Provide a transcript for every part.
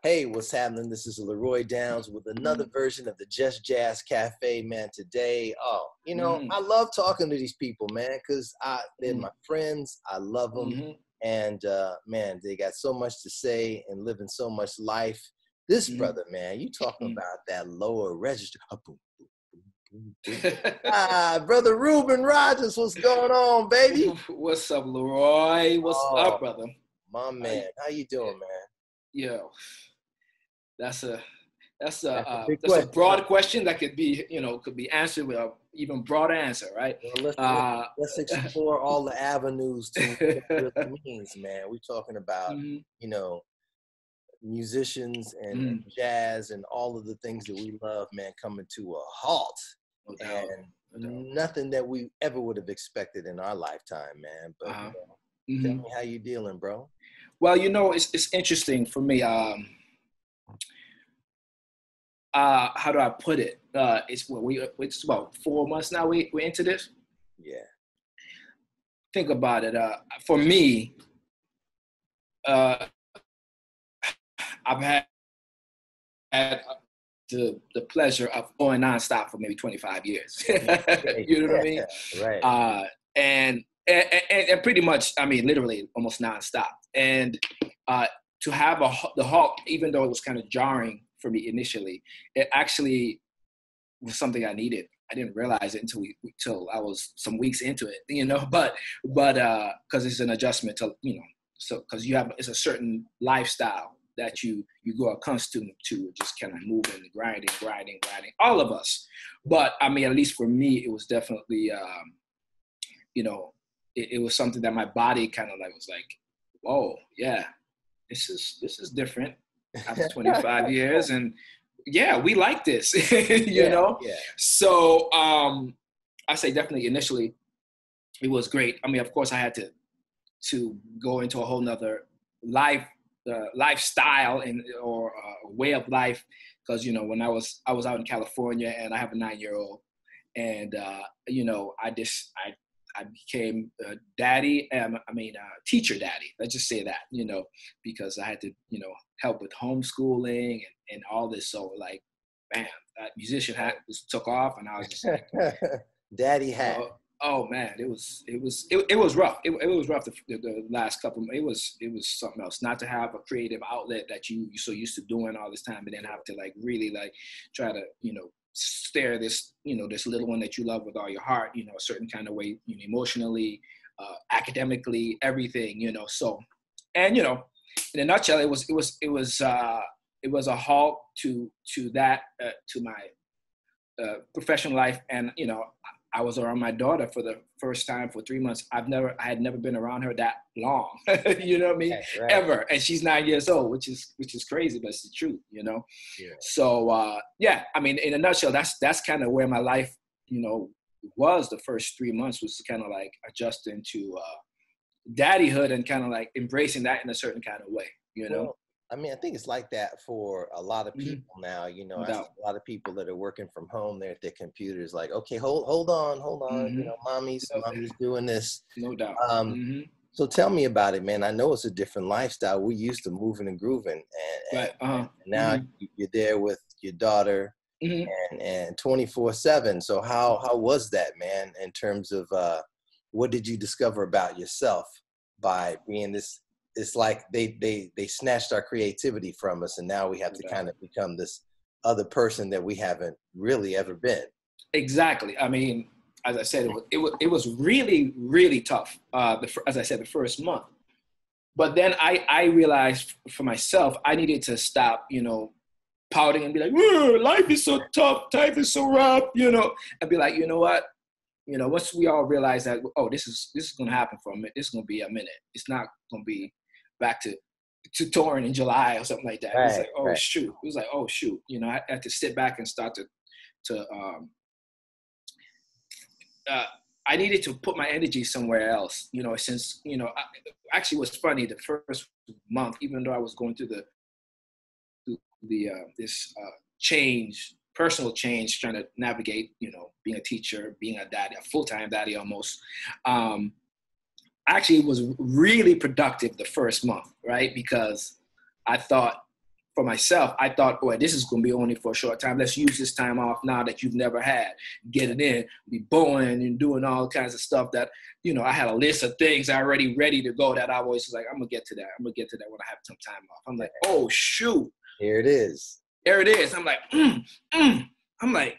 Hey, what's happening? This is Leroy Downs with another version of the Just Jazz Cafe, man. Today, Mm, I love talking to these people, man, because they're mm, my friends. I love them. mhm, And, man, they got so much to say and living so much life. This mhm, brother, man, you talking mm. about that lower register. Boom, boom, boom, boom, boom. Brother Reuben Rogers, what's going on, baby? What's up, Leroy? What's Oh, up, brother? my How man. you, How you yeah, doing, man? yo, that's a that's a That's a big that's a question, huh? broad question that could be answered with a even broader answer, right? Well, let's let's Uh, let's explore all the avenues to what it really means, man. We're talking about, mhm, you know, musicians and mm, jazz and all of the things that we love, man, coming to a halt, no doubt, and no doubt. nothing that we ever would have expected in our lifetime, man. But Uh-huh. tell hmm me how you dealing, bro. Well, it's interesting for me. How do I put it? It's about 4 months now. We're into this. Yeah. Think about it. For me, uh, I've had the pleasure of going nonstop for maybe 25 years. Okay. You know what I mean? Right. Uh, and pretty much, I mean, literally almost nonstop. And uh, to have the halt, even though it was kind of jarring for me initially, it actually was something I needed. I didn't realize it until I was some weeks into it, but because it's an adjustment to, so because it's a certain lifestyle that you grow accustomed to, just kind of moving, grinding, all of us. But I mean, at least for me, it was definitely, it was something that my body kind of like was like, whoa, yeah, this is different after 25 years, and yeah, we like this. you Yeah. know Yeah. so I say definitely initially it was great. I mean, of course I had to go into a whole nother lifestyle and or way of life, because when I was out in California, and I have a 9-year-old, and I became a daddy. Teacher daddy. Let's just say that, because I had to, help with homeschooling and all this. So like, bam, that musician hat just took off, and I was just like, Daddy hat. oh man, it was rough. It was rough the last couple. It was something else. Not to have a creative outlet that you're so used to doing all this time, and then have to like really like try to stare this little one that you love with all your heart, a certain kind of way, emotionally, academically, everything, So, and in a nutshell, it was a halt to that to my professional life, and I was around my daughter for the first time for 3 months. I had never been around her that long, you know what I mean, Right. ever. And she's 9 years old, which is crazy, but it's the truth, Yeah. So yeah, I mean, in a nutshell, that's kind of where my life, was the first 3 months, was kind of like adjusting to daddyhood and kind of like embracing that in a certain kind of way. Well, I mean, I think it's like that for a lot of Mhm. people now. No I see doubt. a lot of people that are working from home. They're at their computers, like, okay, hold on. hmm Mommy's doing this. No doubt. Um, hmm so tell me about it, man. I know it's a different lifestyle. We used to moving and grooving, Right. and now hmm you're there with your daughter hmm and 24/7. So how was that, man? In terms of what did you discover about yourself by being this? It's like they snatched our creativity from us, and now we have No to doubt. kind of become this other person that we haven't really ever been. Exactly. I mean, as I said, it was really, really tough. As I said, the first month. But then I realized for myself, I needed to stop, pouting and be like, "Whoa, life is so tough, life is so rough, and be like, you know what? Once we all realize that, oh, this is gonna happen for a minute. This is gonna be a minute. It's not gonna be back to touring in July or something like that. It was Right, like, oh right. shoot. It was like, oh shoot. I had to sit back and start to uh, I needed to put my energy somewhere else, since, actually what's funny, the first month, even though I was going through this change, personal change, trying to navigate, being a teacher, being a daddy, a full-time daddy almost, actually was really productive the first month, right? Because I thought for myself, I thought, boy, this is going to be only for a short time. Let's use this time off now that you've never had. Get it in, be bowling and doing all kinds of stuff that, you know, I had a list of things already ready to go that I always was like, I'm going to get to that. I'm going to get to that when I have some time off. I'm like, oh, shoot. Here it is. There it is. I'm like, I'm like,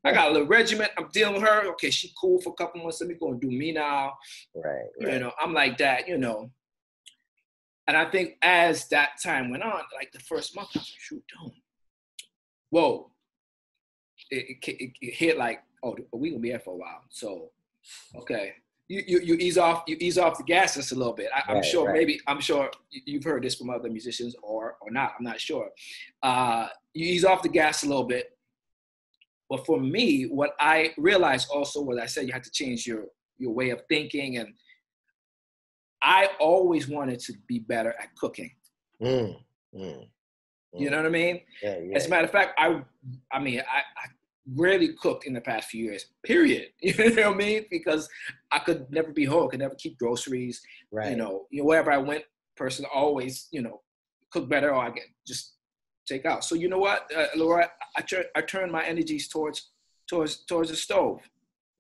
I got a little regiment. I'm dealing with her. Okay, she cool for a couple months. Let me go and do me now. Right. You know, I'm like that, you know. And I think as that time went on, like the first month, I was like, shoot, don't. Whoa. It hit like, oh, we gonna be here for a while. So, okay. You ease off the gas just a little bit. I'm sure maybe you've heard this from other musicians or not. I'm not sure. You ease off the gas a little bit. But for me, what I realized also was I said you had to change your way of thinking, and I always wanted to be better at cooking. You know what I mean? Yeah. As a matter of fact, I rarely cooked in the past few years, period. You know what I mean? Because I could never be home, could never keep groceries. Right. You know, wherever I went, person always, you know, cook better or I get just take out. So you know what, Laura, I turned my energies towards the stove,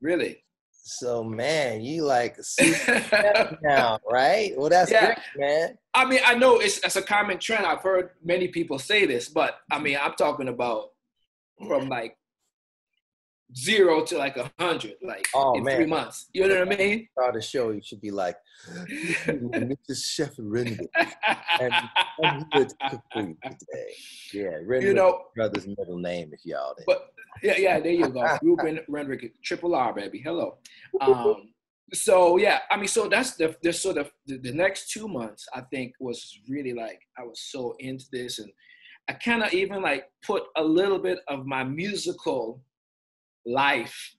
really. So man, you like now, right? Well, that's great, man. I mean, I know it's a common trend. I've heard many people say this, but I mean, I'm talking about from like 0 to like 100, like in 3 months. You know what I mean? Start the show, you should be like, this is Chef Renwick, and I'm here to cook for you today. Yeah, Renwick, you know, brother's middle name, if y'all didn't. But yeah, there you go, Reuben Renwick, triple R, baby. Hello. So yeah, I mean, so that's the sort of the next 2 months. I think was really like I was so into this, and I kind of even like put a little bit of my musical life,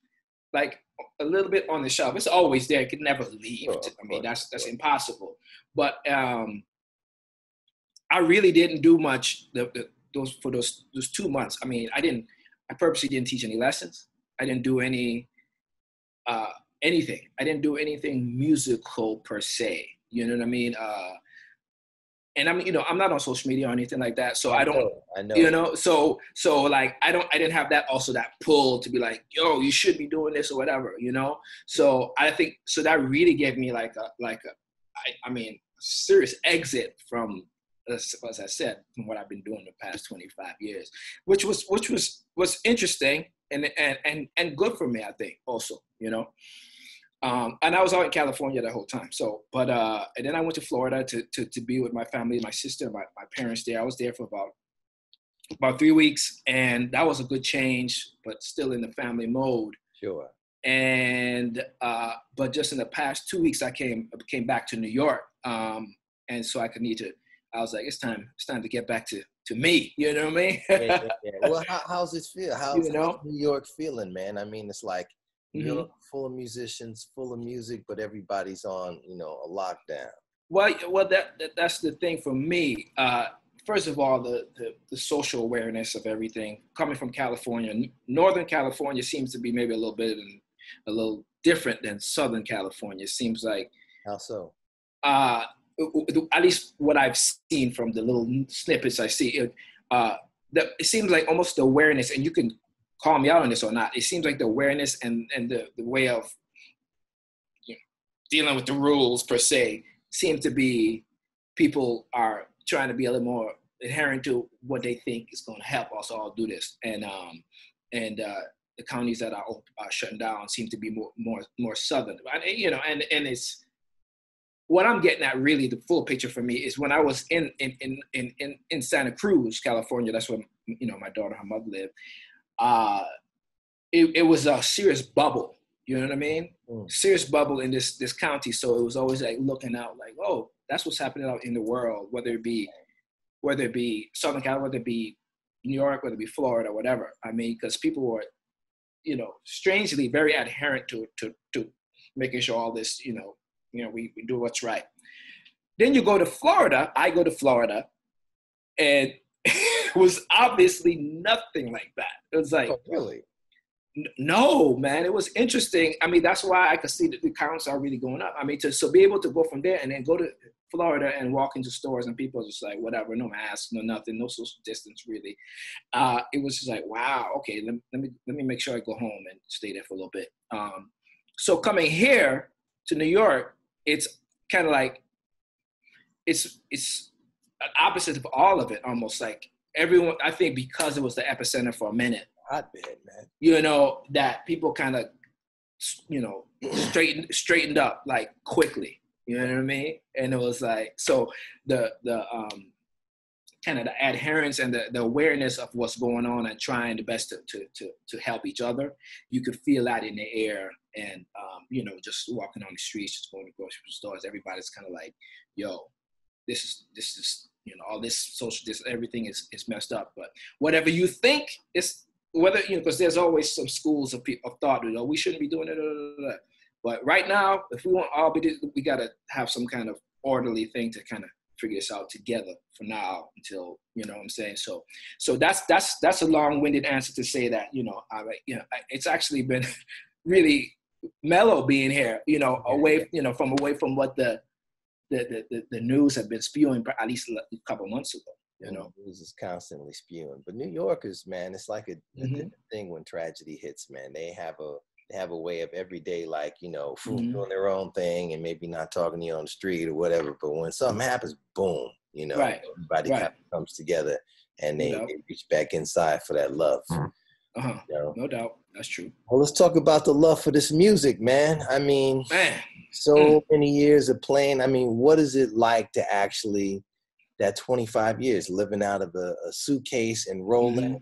like a little bit on the shelf. It's always there. It could never leave. I mean, that's impossible. But I really didn't do much those 2 months. I mean, I purposely didn't teach any lessons. I didn't do anything. I didn't do anything musical per se. You know what I mean? And I'm, you know, I'm not on social media or anything like that. So I know. You know, so like, I didn't have that pull to be like, yo, you should be doing this or whatever, you know? So I think, so that really gave me like a serious exit from, as I said, from what I've been doing the past 25 years, which was interesting and good for me, I think also, you know? And I was out in California the whole time. So, but, and then I went to Florida to be with my family, my sister, my parents there. I was there for about 3 weeks, and that was a good change, but still in the family mode. Sure. And, but just in the past 2 weeks, I came back to New York. And so I was like, it's time to get back to me. You know what I mean? Yeah. Well, how's it feel? How's New York feeling, man? I mean, it's like, you're full of musicians, full of music, but everybody's on, you know, a lockdown. Well, that's the thing for me. First of all, the social awareness of everything coming from California. Northern California seems to be maybe a little different than Southern California. It seems like. How so? At least what I've seen from the little snippets I see, it seems like almost the awareness, and you can call me out on this or not. It seems like the awareness and the way of, you know, dealing with the rules per se seem to be, people are trying to be a little more adherent to what they think is going to help us all do this. And the counties that are shutting down seem to be more southern. You know, and it's what I'm getting at. Really, the full picture for me is when I was in Santa Cruz, California. That's where, you know, my daughter, her mother lived. It was a serious bubble, you know what I mean? Serious bubble in this county. So it was always like looking out like, oh, that's what's happening out in the world, whether it be Southern California, whether it be New York, whether it be Florida, whatever. I mean, because people were, you know, strangely very adherent to making sure all this, you know, we do what's right. Then you go to Florida. I go to Florida, and it was obviously nothing like that. It was like, oh, really? No, man. It was interesting. I mean, that's why I could see that the counts are really going up. I mean, so be able to go from there and then go to Florida and walk into stores and people are just like, whatever, no mask, no nothing, no social distance really. It was just like, wow, okay, let me make sure I go home and stay there for a little bit. So coming here to New York, it's kind of like, it's an opposite of all of it, almost like everyone, I think because it was the epicenter for a minute, Hotbed, man. you know, that people kind of, you know, straightened up like quickly, you know what I mean? And it was like, so the kind of the adherence and the awareness of what's going on and trying the best to help each other, you could feel that in the air. And you know, just walking on the streets, just going to grocery stores, everybody's kind of like, yo, this is, you know, all this social, this, everything is messed up. But whatever you think is, whether, you know, because there's always some schools of thought, you know, we shouldn't be doing it. But right now, if we want all be, we got to have some kind of orderly thing to kind of figure this out together for now until, you know what I'm saying? So that's a long-winded answer to say that, you know, it's actually been really mellow being here, you know, away from what the news had been spewing at least a couple months ago. You know, news is constantly spewing. But New Yorkers, man, it's like a different thing when tragedy hits, man. They have a way of every day, like, you know, doing their own thing and maybe not talking to you on the street or whatever. But when something happens, boom, you know, everybody kind of comes together and they reach back inside for that love. You know? No doubt. That's true. Well, let's talk about the love for this music, man. I mean, so many years of playing. I mean, what is it like to actually, that 25 years living out of a suitcase and rolling?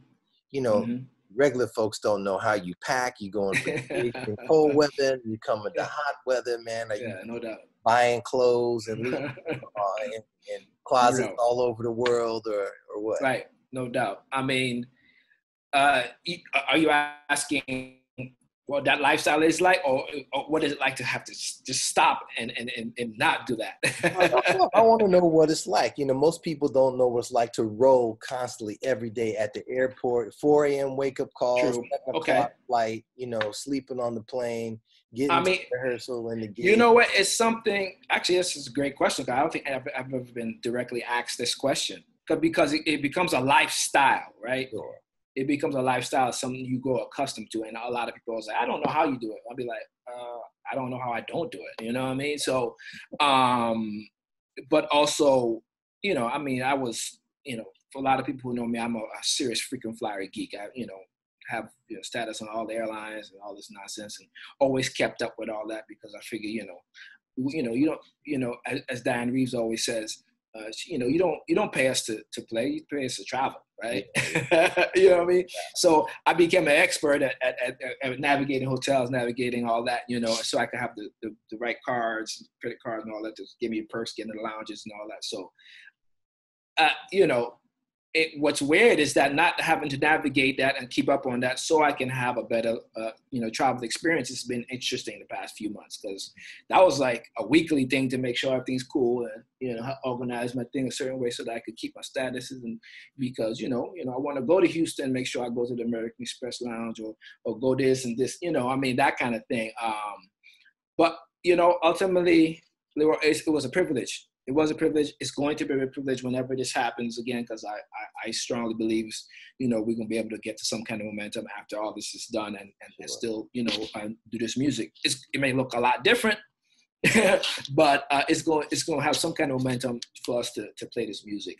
You know, regular folks don't know how you pack. You going in cold weather, you come into hot weather, man. Are you no doubt. buying clothes and leaving in closets all over the world, or what? Right, no doubt. I mean, are you asking what that lifestyle is like, or what is it like to have to just stop and not do that? I want to know what it's like. You know, most people don't know what it's like to roll constantly every day at the airport, 4 a.m. wake-up calls, 7 o'clock flight, you know, sleeping on the plane, getting to rehearsal and the gig. You know what? It's something, actually, this is a great question. I don't think I've ever been directly asked this question, because it becomes a lifestyle, right? Sure. It becomes a lifestyle, something you grow accustomed to. And a lot of people say, I don't know how you do it. I'll be like, I don't know how I don't do it. You know what I mean? So, but also, you know, I mean, I was, you know, for a lot of people who know me, I'm a serious frequent flyer geek. I, you know, have, you know, status on all the airlines and all this nonsense, and always kept up with all that, because I figure, you know, as Diane Reeves always says, you know, you don't pay us to play, you pay us to travel, right? You know what I mean? So I became an expert at navigating hotels, navigating all that, you know, so I could have the right cards, credit cards and all that to give me perks, get into the lounges and all that. So, you know, what's weird is that not having to navigate that and keep up on that so I can have a better, you know, travel experience has been interesting the past few months, because that was like a weekly thing to make sure everything's cool and, you know, organize my thing a certain way so that I could keep my statuses. And because, you know, I want to go to Houston, make sure I go to the American Express Lounge or go this and this, you know, I mean, that kind of thing. But, you know, ultimately, it was a privilege. It was a privilege. It's going to be a privilege whenever this happens again, because I strongly believe, you know, we're going to be able to get to some kind of momentum after all this is done and still, you know, do this music. It may look a lot different, but it's going to have some kind of momentum for us to play this music.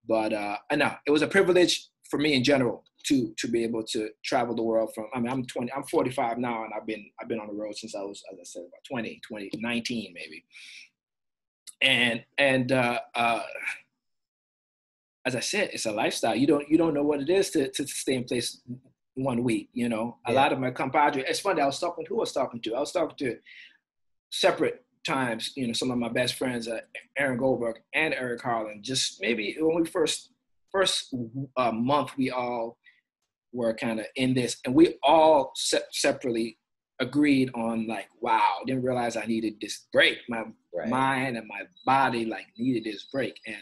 But I know it was a privilege for me in general to be able to travel the world from, I mean, I'm 45 now, and I've been on the road since I was, as I said, about 19 maybe. And as I said, it's a lifestyle. You don't know what it is to stay in place 1 week. You know, a lot of my compadres. It's funny. I was talking to separate times. You know, some of my best friends, Aaron Goldberg and Eric Harlan. Just maybe when we first month, we all were kind of in this, and we all separately agreed on, like, wow, didn't realize I needed this break. My mind and my body like needed this break. And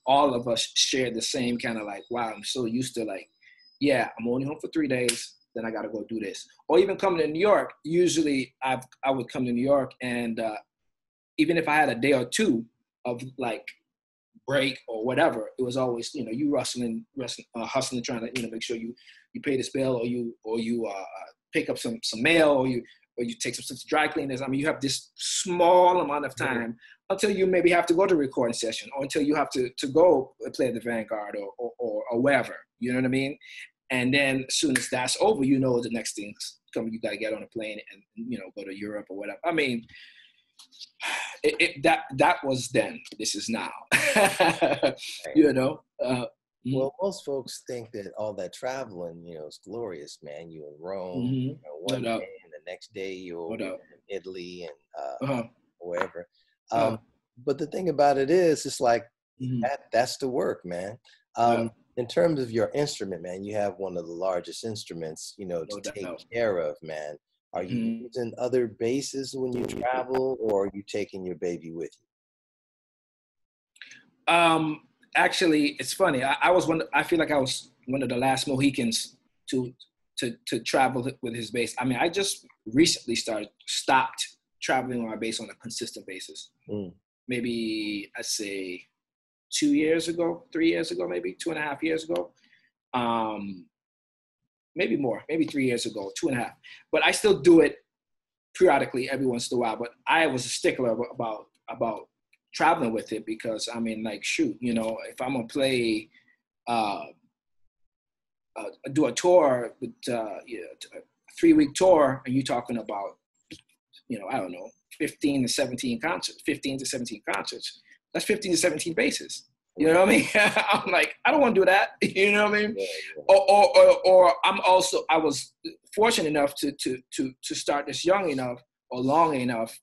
all of us shared the same kind of like, wow, I'm so used to, like, yeah, I'm only home for 3 days, then I got to go do this. Or even coming to New York, usually I would come to New York, and even if I had a day or two, of like break or whatever, it was always, you hustling, trying to, make sure you pay this bill, or you pick up some mail, or you take some stuff to dry cleaners. I mean, you have this small amount of time until you maybe have to go to a recording session, or until you have to go play at the Vanguard or wherever, you know what I mean? And then as soon as that's over, the next thing's coming. You got to get on a plane and, go to Europe or whatever. I mean, that was then. This is now. Well, most folks think that all that traveling, is glorious, man. You in Rome, one day, and the next day you're in Italy and wherever. But the thing about it is, it's like that's the work, man. In terms of your instrument, man, you have one of the largest instruments, to take care of, man. Are you using other basses when you travel, or are you taking your baby with you? Actually, it's funny. I feel like I was one of the last Mohicans to travel with his bass. I mean, I just recently stopped traveling on my bass on a consistent basis. Maybe I'd say 2 years ago, 3 years ago, maybe 2.5 years ago. Maybe more, maybe 3 years ago, 2.5. But I still do it periodically every once in a while. But I was a stickler about traveling with it, because I mean, like, shoot, if I'm gonna play, do a tour with a 3-week tour, and you're talking about, I don't know, 15 to 17 concerts, that's 15 to 17 basses. You know what I mean? I'm like, I don't want to do that. You know what I mean? Or I was fortunate enough to start this young enough, or long enough,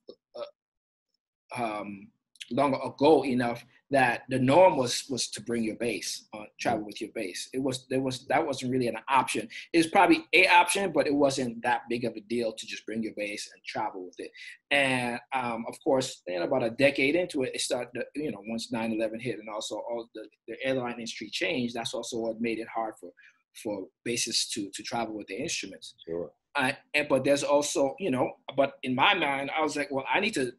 long ago enough, that the norm was to bring your bass, travel with your bass. That wasn't really an option. It's probably a option, but it wasn't that big of a deal to just bring your bass and travel with it. And of course, then about a decade into it, it started, once 9/11 hit, and also all the airline industry changed. That's also what made it hard for bassists to travel with their instruments. Sure. But there's also, but in my mind, I was like, well, I need to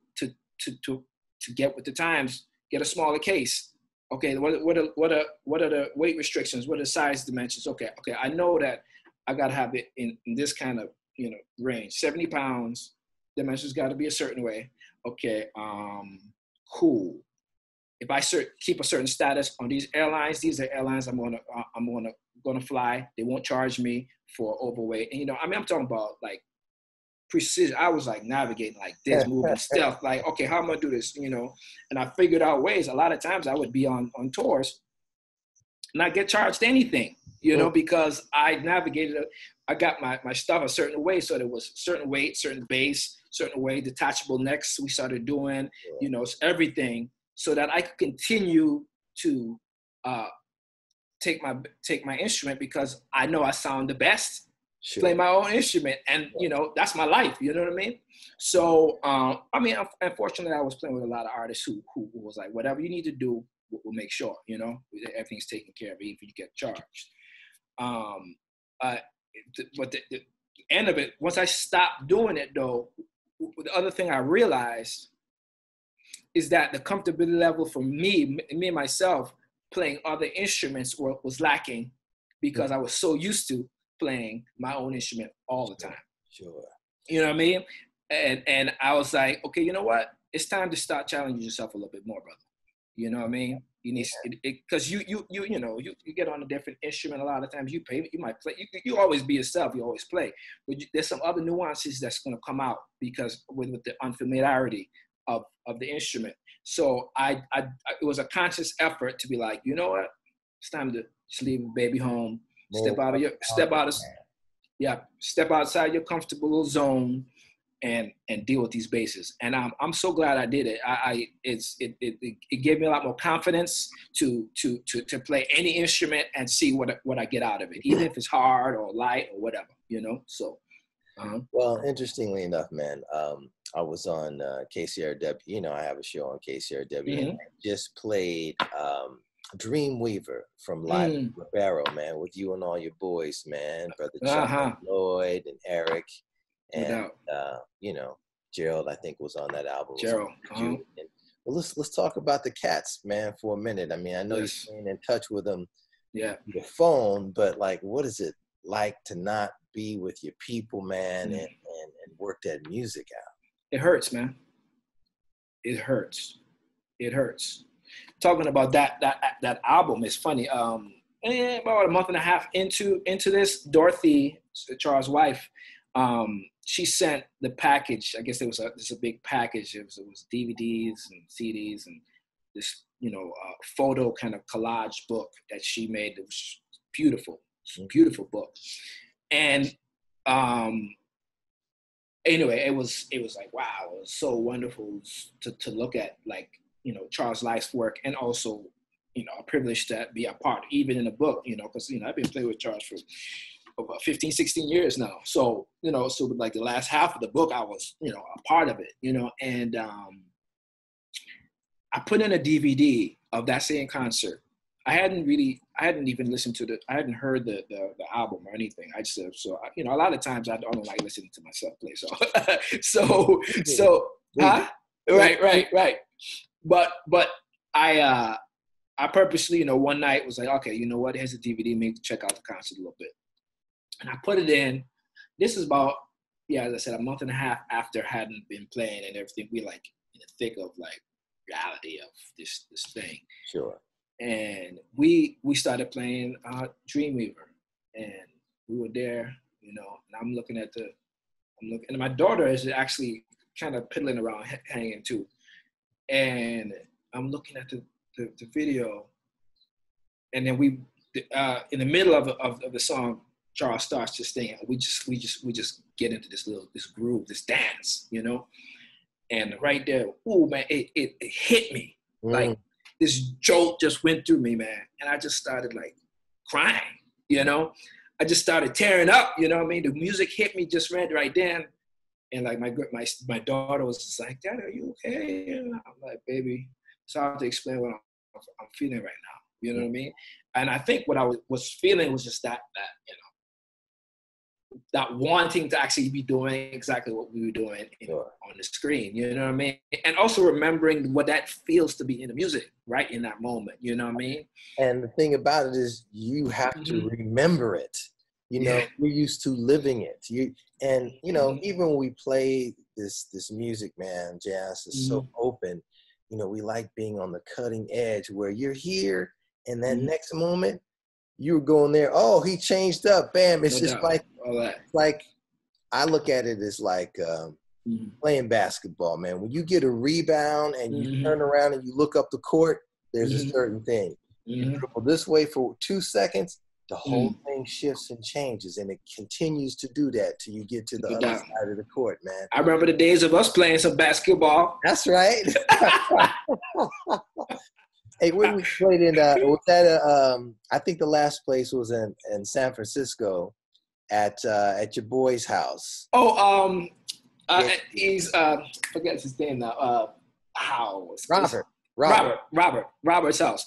get with the times, get a smaller case. Okay, what are the weight restrictions? What are the size dimensions? Okay, I know that I gotta have it in this kind of range. 70 pounds, dimensions got to be a certain way. Okay, cool. If I keep a certain status on these airlines I'm gonna fly. They won't charge me for overweight. And I'm talking about like precision. I was like navigating like this, moving stealth, like, okay, how am I gonna do this? And I figured out ways. A lot of times I would be on tours and not get charged anything, because I navigated it. I got my stuff a certain way, so there was certain weight, certain bass, certain way, detachable necks we started doing, everything, so that I could continue to take my instrument, because I know I sound the best. Sure. Play my own instrument, and that's my life. You know what I mean? So I mean, unfortunately, I was playing with a lot of artists who was like, whatever you need to do, we'll make sure everything's taken care of, even if you get charged. But the end of it, once I stopped doing it, though, the other thing I realized is that the comfortability level for me and myself playing other instruments was lacking, because I was so used to playing my own instrument all the time. Sure. You know what I mean? And I was like, okay, you know what? It's time to start challenging yourself a little bit more, brother. You know what I mean? You need, because you get on a different instrument. A lot of times you might play. You always be yourself. You always play, but there's some other nuances that's going to come out because with the unfamiliarity of the instrument. So it was a conscious effort to be like, you know what? It's time to just leave the baby home. Step outside your comfortable zone and deal with these basses. And I'm so glad I did it. It gave me a lot more confidence to play any instrument and see what I get out of it, even if it's hard or light or whatever, So. Well, interestingly enough, man, I was on KCRW. I have a show on KCRW, and I just played Dreamweaver from Live Ribeiro, man, with you and all your boys, man, Brother Chuck, Lloyd, and Eric, and Gerald, I think, was on that album. Gerald. And Well, let's talk about the cats, man, for a minute. I mean, I know you're Yes. staying in touch with them Yeah. through the phone, but like, what is it like to not be with your people, man, and work that music out? It hurts, man. It hurts. It hurts. Talking about that album is funny. About a month and a half into this, Dorothy, Charles' wife, she sent the package. I guess it was a big package. It was DVDs and CDs and this photo kind of collage book that she made. It was beautiful. It's a beautiful book. And anyway, it was like, wow, it was so wonderful to look at, like, Charles' life's work, and also, a privilege to be a part, even in the book, because, I've been playing with Charles for about 15, 16 years now. So, so like the last half of the book, I was, a part of it, and I put in a DVD of that same concert. I hadn't even listened to I hadn't heard the album or anything. I just, so, a lot of times I don't like listening to myself play. So, huh? Right. But I purposely, one night was like, okay, you know what? Here's a DVD. Maybe check out the concert a little bit. And I put it in. This is about, as I said, a month and a half after hadn't been playing and everything. We like in the thick of like reality of this thing. Sure. And we started playing Dreamweaver, and we were there, and I'm looking, and my daughter is actually kind of piddling around, hanging too, and I'm looking at the video, and then we, in the middle of the song, Charles starts to sing. We just get into this groove, this dance, and right there, ooh man, it hit me like. This jolt just went through me, man. And I just started like crying, I just started tearing up, what I mean? The music hit me just right then. And like my daughter was just like, Dad, are you okay? And I'm like, baby, it's hard to explain what I'm feeling right now. You know what I mean? And I think what I was feeling was just that wanting to actually be doing exactly what we were doing on the screen, you know what I mean? And also remembering what that feels to be in the music right in that moment, you know what I mean? And the thing about it is you have to remember it. You're used to living it. Even when we play this music, man, jazz is so open. We like being on the cutting edge where you're here and that next moment, you were going there. Oh, he changed up. Bam. It's just like all that. Like I look at it as like playing basketball, man. When you get a rebound and you turn around and you look up the court, there's a certain thing. You dribble this way for 2 seconds, the whole thing shifts and changes, and it continues to do that till you get to the other side of the court, man. I remember the days of us playing some basketball. That's right. Hey, when we played in, was that I think the last place was in San Francisco at your boy's house. Oh, he's forget his name now. Robert's house.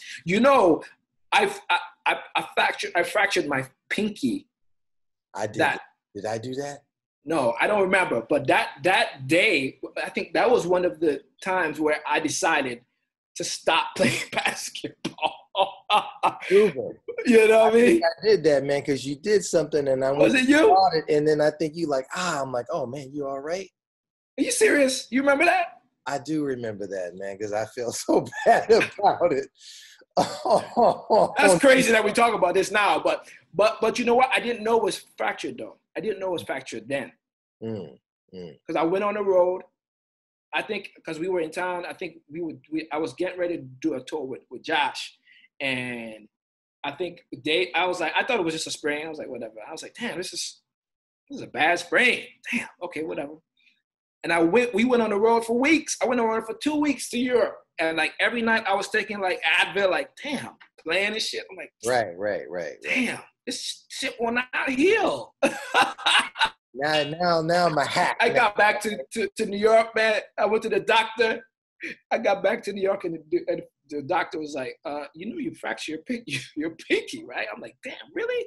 I fractured my pinky. I did. Did I do that? No, I don't remember. But that day, I think that was one of the times where I decided to stop playing basketball. Reuben. You know what I mean? I did that, man, because you did something, and I was it you? And then I think you like, I'm like, oh man, you all right? Are you serious? You remember that? I do remember that, man, because I feel so bad about it. That's crazy that we talk about this now, but you know what? I didn't know it was fractured though. I didn't know it was fractured then. Because I went on the road. I think because we were in town, I think I was getting ready to do a tour with Josh, and I think I was like, I thought it was just a sprain. I was like, whatever. I was like, damn, this is a bad sprain. Damn, okay, whatever. And we went on the road for weeks. I went on the road for 2 weeks to Europe, and like every night I was taking like Advil, like damn, playing this shit. I'm like, right. Damn, this shit will not heal. Now my hat. I got back to New York, man. I went to the doctor. I got back to New York, and the doctor was like, you fractured your pinky, right? I'm like, damn, really?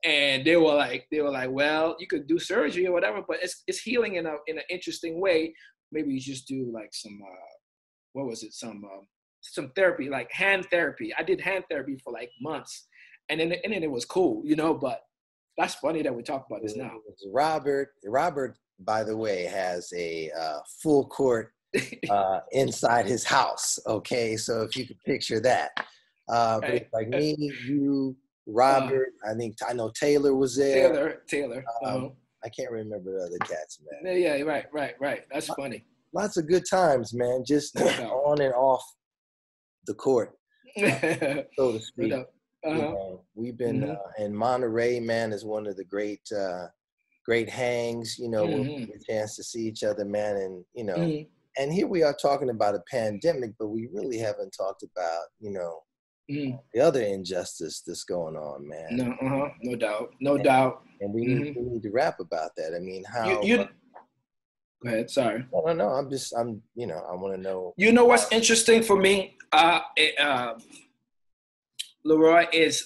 And they were like, well, you could do surgery or whatever, but it's healing in an interesting way. Maybe you just do like some what was it? Some therapy, like hand therapy. I did hand therapy for like months, and then it was cool, you know. But that's funny that we talk about this now. Robert, by the way, has a full court inside his house. Okay, so if you could picture that, but it's like me, you, Robert. I know Taylor was there. Taylor. I can't remember the other cats, man. Yeah, right. That's funny. Lots of good times, man. Just on and off the court, so to speak. You know, we've been in Monterey, man, is one of the great hangs. You know, we'll get a chance to see each other, man, and you know, and here we are talking about a pandemic, but we really haven't talked about, you know, the other injustice that's going on, man. No doubt. And we need to rap about that. I mean, how? Go ahead. Sorry. No. I'm. You know, I want to know. You know what's interesting for me, Leroy, is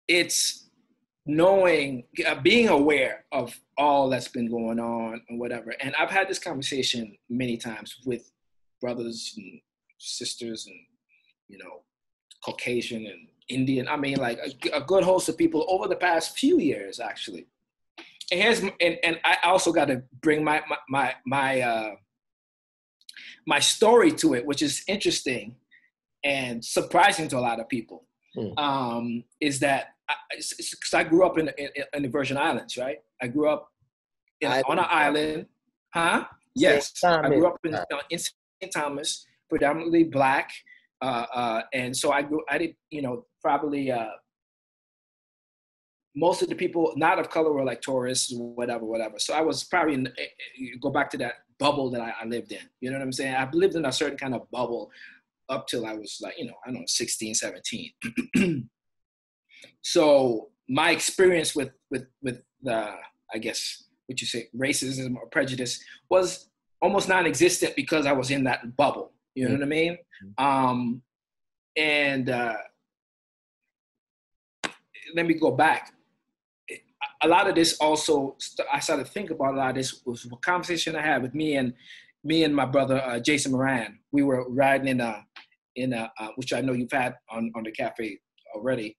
it's knowing, being aware of all that's been going on and whatever. And I've had this conversation many times with brothers and sisters and, you know, Caucasian and Indian. I mean, like a good host of people over the past few years, actually. And I also got to bring my story to it, which is interesting and surprising to a lot of people. Is that because I grew up in the Virgin Islands, right? I grew up on an island, Yes, I grew up in St. Thomas, predominantly Black, and so I did, you know, probably most of the people not of color were like tourists, whatever. So I was probably go back to that bubble that I lived in. You know what I'm saying? I lived in a certain kind of bubble up till I was like, you know, I don't know, 16, 17. So my experience with the, I guess, what you say, racism or prejudice was almost non-existent because I was in that bubble. You know what I mean? And let me go back. A lot of this also, I started to think about a lot of this was a conversation I had with me and my brother, Jason Moran. We were riding in a which I know you've had on the cafe already.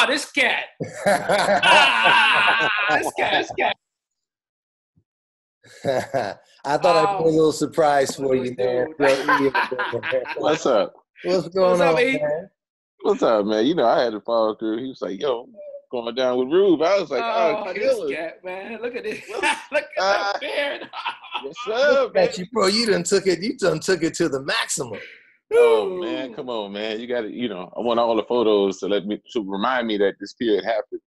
This cat. This cat. I thought I'd be a little surprise for you, man. What's up? What's going on, man? What's up, man? You know, I had to follow through. He was like, yo, going down with Rube. I was like, this cat, man. Look at this. Look at that beard. What's up, man? You, bro, you done took it to the maximum. Oh, man, come on, man. You got to, you know, I want all the photos to remind me that this period happened.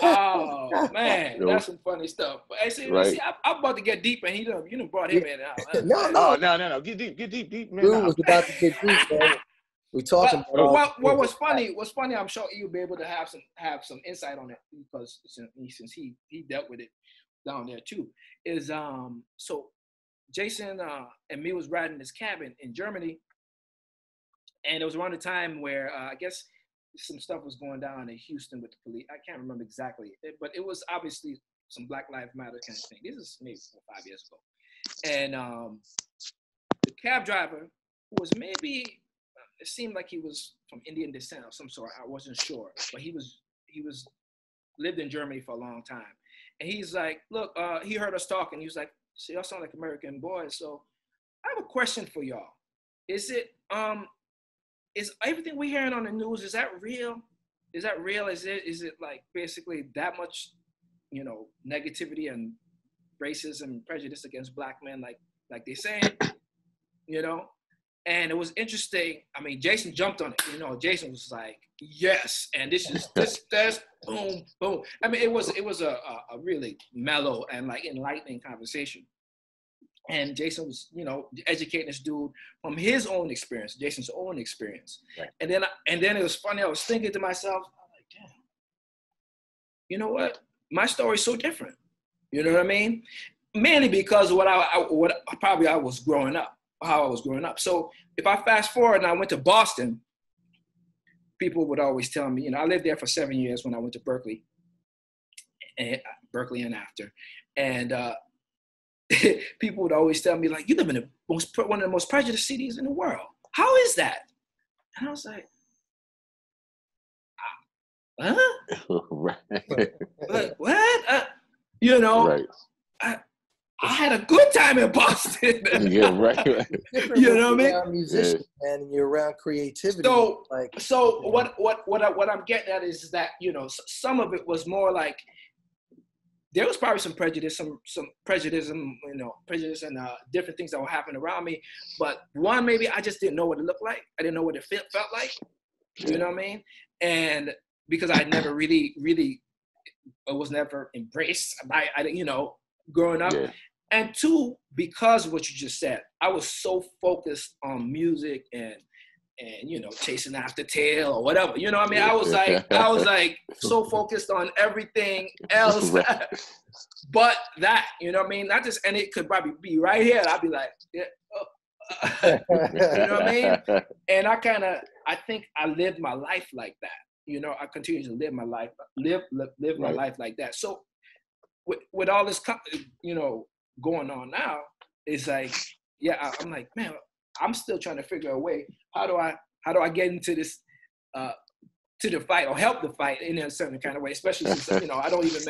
Oh, man, you know? That's some funny stuff. But hey, see, I'm about to get deep, and you done brought him in now. No. Get deep, man. Dude was about to get deep, man. We talking about what was funny, I'm sure you'll be able to have some insight on it because since he dealt with it down there too, is so Jason and me was riding this cabin in Germany, and it was around the time where I guess some stuff was going down in Houston with the police. I can't remember exactly, but it was obviously some Black Lives Matter kind of thing. This is maybe 4 or 5 years ago, and the cab driver, who was maybe, it seemed like he was from Indian descent of some sort. I wasn't sure, but he lived in Germany for a long time. And he's like, look, he heard us talking. He was like, so y'all sound like American boys. So I have a question for y'all. Is everything we're hearing on the news, is that real? Is that real? Is it like basically that much, you know, negativity and racism and prejudice against Black men, like they're saying, you know? And it was interesting. I mean, Jason jumped on it. You know, Jason was like, yes. And this, boom, boom. I mean, it was a really mellow and like enlightening conversation. And Jason was, you know, educating this dude from his own experience, Jason's own experience. Right. And then it was funny. I was thinking to myself, I'm like, damn, you know what? My story's so different. You know what I mean? Mainly because of how I was growing up. So if I fast forward and I went to Boston, people would always tell me, you know, I lived there for 7 years when I went to Berkeley and after. And people would always tell me, like, you live in one of the most prejudiced cities in the world. How is that? And I was like, huh? Right. Like, what? You know, Right. I had a good time in Boston. Yeah, right. You know what I mean? You're around musicians, man, and you're around creativity. So what I'm getting at is that, you know, some of it was more like there was probably some prejudice, you know, prejudice and different things that were happening around me. But one, maybe I just didn't know what it looked like. I didn't know what it felt like. You know what I mean? And because I never really, it was never embraced by, you know, growing up. Yeah. And two, because of what you just said, I was so focused on music and you know, chasing after tail or whatever. You know what I mean? I was like so focused on everything else but that, you know what I mean? Not just, and it could probably be right here. And I'd be like, yeah, you know what I mean? And I think I lived my life like that. You know, I continue to live my life, live my life like that. So with all this, you know, going on now, it's like, yeah, I'm like, man, I'm still trying to figure a way. How do I get into this, to the fight or help the fight in a certain kind of way, especially since, you know, I don't even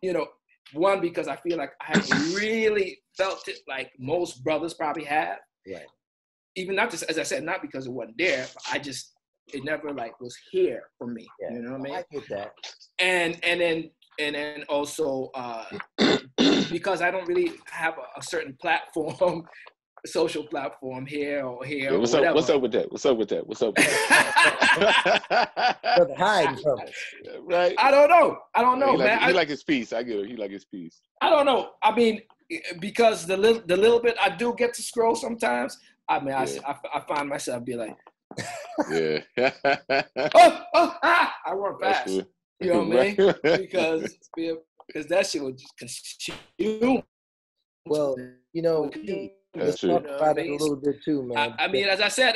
you know, one, because I feel like I haven't really felt it like most brothers probably have. Right. Even not just, as I said, not because it wasn't there, but it never like was here for me. Yeah. You know what I mean? I get that. And then also because I don't really have a certain platform, social platform here or here. Yeah, what's up with that? What's up with that? Brother hiding from us. Right. I don't know, man. He like his peace. I get it. He like his peace. I don't know. I mean, because the little bit I do get to scroll sometimes, I mean, I find myself be like, yeah. I run fast. You know what I mean? Because that shit would just consume. Well, you know, let's talk about it a little bit too, man. I mean, as I said,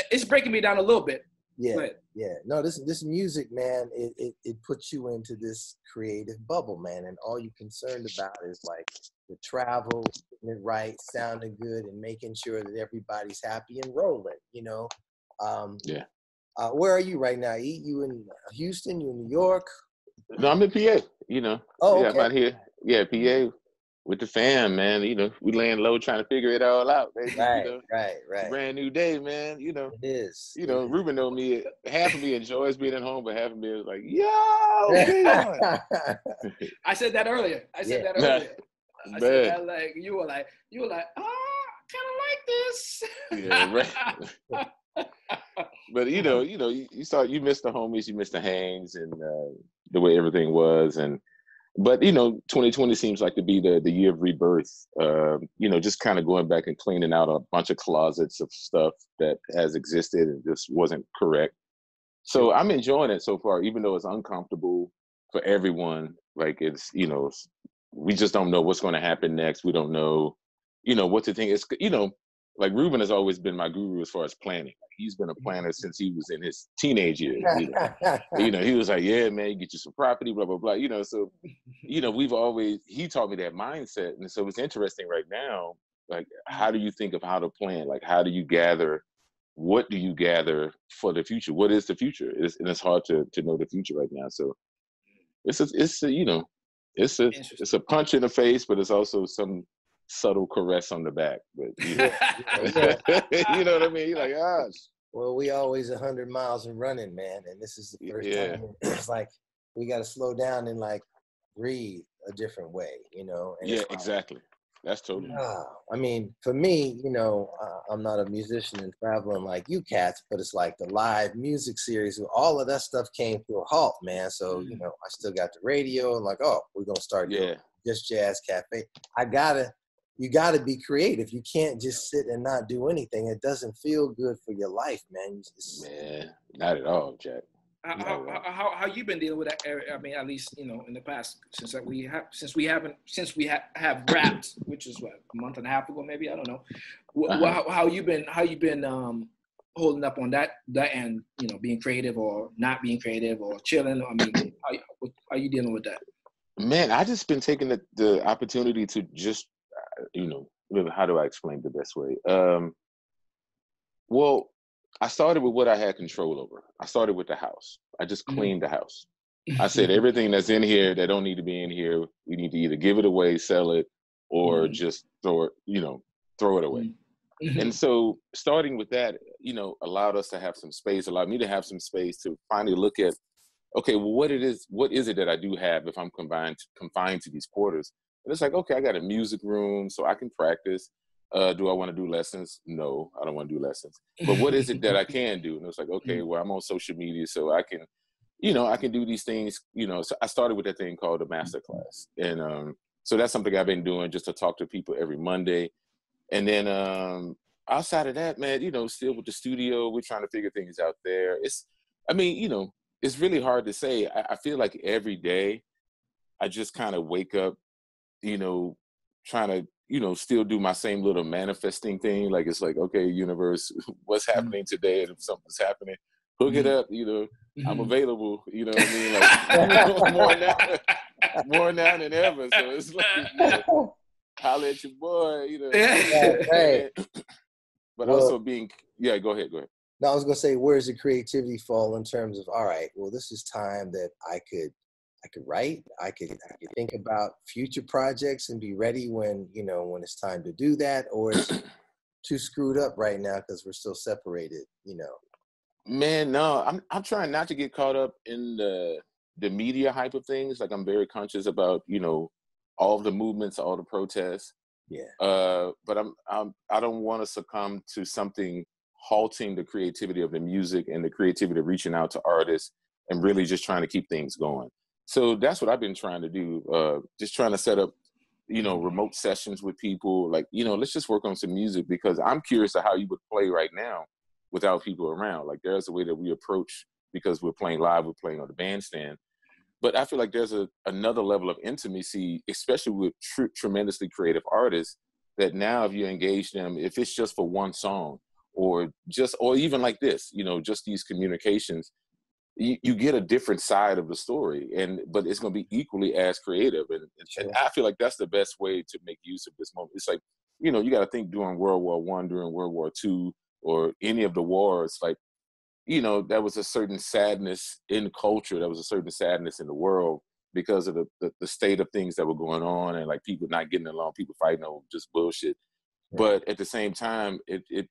it's breaking me down a little bit. Yeah, yeah. No, this music, man, it puts you into this creative bubble, man, and all you're concerned about is like the travel, getting it right, sounding good, and making sure that everybody's happy and rolling. You know. Yeah. Where are you right now? You in Houston? You in New York? No, I'm in PA. You know. Oh, okay. Yeah, I'm out here. Yeah, PA. With the fam, man, you know, we laying low trying to figure it all out, baby. Right, you know? right. It's a brand new day, man. You know, it is. You know, Reuben know me. Half of me enjoys being at home, but half of me is like, yo, man. I said that earlier. I said that, like you were like, oh, I kind of like this. Yeah, right. But you missed the homies, you missed the hangs, and the way everything was, But, 2020 seems like to be the year of rebirth, just kind of going back and cleaning out a bunch of closets of stuff that has existed and just wasn't correct. So I'm enjoying it so far, even though it's uncomfortable for everyone. Like we just don't know what's going to happen next. We don't know, what to think. It's, like Reuben has always been my guru as far as planning. He's been a planner since he was in his teenage years. He was like, yeah, man, you get you some property, blah, blah, blah. So, he taught me that mindset. And so it's interesting right now, like, how do you think of how to plan? Like, how do you gather? What do you gather for the future? What is the future? And it's hard to know the future right now. So it's a punch in the face, but it's also some subtle caress on the back, but you know what I mean? You're like, gosh. Well, we always 100 miles and running, man, and this is the first time. It's like we got to slow down and like breathe a different way, And exactly. That's totally. I mean, for me, I'm not a musician and traveling like you cats, but it's like the live music series. All of that stuff came to a halt, man. So I still got the radio and like, we're gonna start doing Just Jazz Cafe. You gotta be creative. You can't just sit and not do anything. It doesn't feel good for your life, man. Man, not at all, Jack. How you been dealing with that area? I mean, at least in the past, since we have wrapped, which is what, a month and a half ago, maybe, I don't know. How you been holding up on that end? Being creative or not being creative or chilling. I mean, how are you dealing with that? Man, I just been taking the opportunity to just, how do I explain the best way? Well, I started with what I had control over. I started with the house. I just cleaned the house. I said, everything that's in here that don't need to be in here, we need to either give it away, sell it, or just throw it away. And so starting with that, allowed us to have some space, allowed me to have some space to finally look at, okay, well, what is it that I do have if I'm confined to these quarters? And it's like, okay, I got a music room so I can practice. Do I want to do lessons? No, I don't want to do lessons. But what is it that I can do? And it's like, okay, well, I'm on social media, so I can, I can do these things, So I started with that thing called a master class. And so that's something I've been doing, just to talk to people every Monday. And then outside of that, man, still with the studio, we're trying to figure things out there. It's really hard to say. I feel like every day I just kind of wake up, trying to, still do my same little manifesting thing. Like, it's like, okay, universe, what's happening today? And if something's happening, hook it up, I'm available, you know what I mean? Like, more now than ever. So it's like, holla at your boy, Right. But also being, go ahead. No, I was gonna say, where's the creativity fall in terms of, all right, well, this is time that I could write, I could think about future projects and be ready when it's time to do that, or it's too screwed up right now because we're still separated, Man, no, I'm trying not to get caught up in the media hype of things. Like, I'm very conscious about, all of the movements, all the protests. Yeah. But I don't want to succumb to something halting the creativity of the music and the creativity of reaching out to artists and really just trying to keep things going. So that's what I've been trying to do. Just trying to set up, remote sessions with people. Like, let's just work on some music, because I'm curious to how you would play right now without people around. Like, there's a way that we approach, because we're playing live, we're playing on the bandstand. But I feel like there's another level of intimacy, especially with tremendously creative artists, that now if you engage them, if it's just for one song or even like this, just these communications, you get a different side of the story, but it's going to be equally as creative. And I feel like that's the best way to make use of this moment. It's like, you got to think during World War I, during World War II, or any of the wars, like, there was a certain sadness in culture. There was a certain sadness in the world because of the state of things that were going on, and like people not getting along, people fighting over just bullshit. Right. But at the same time, it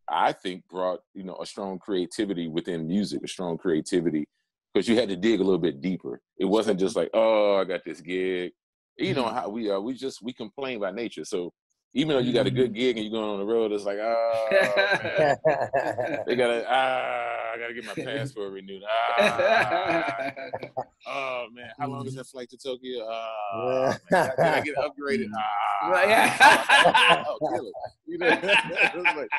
I think brought, a strong creativity within music, a strong creativity, because you had to dig a little bit deeper. It wasn't just like, oh, I got this gig. You know how we are. We complain by nature. So even though you got a good gig and you're going on the road, it's like, oh, man. I gotta get my passport renewed. Oh man, how long is that flight to Tokyo? Man, can I get upgraded? I'll kill it. It's like,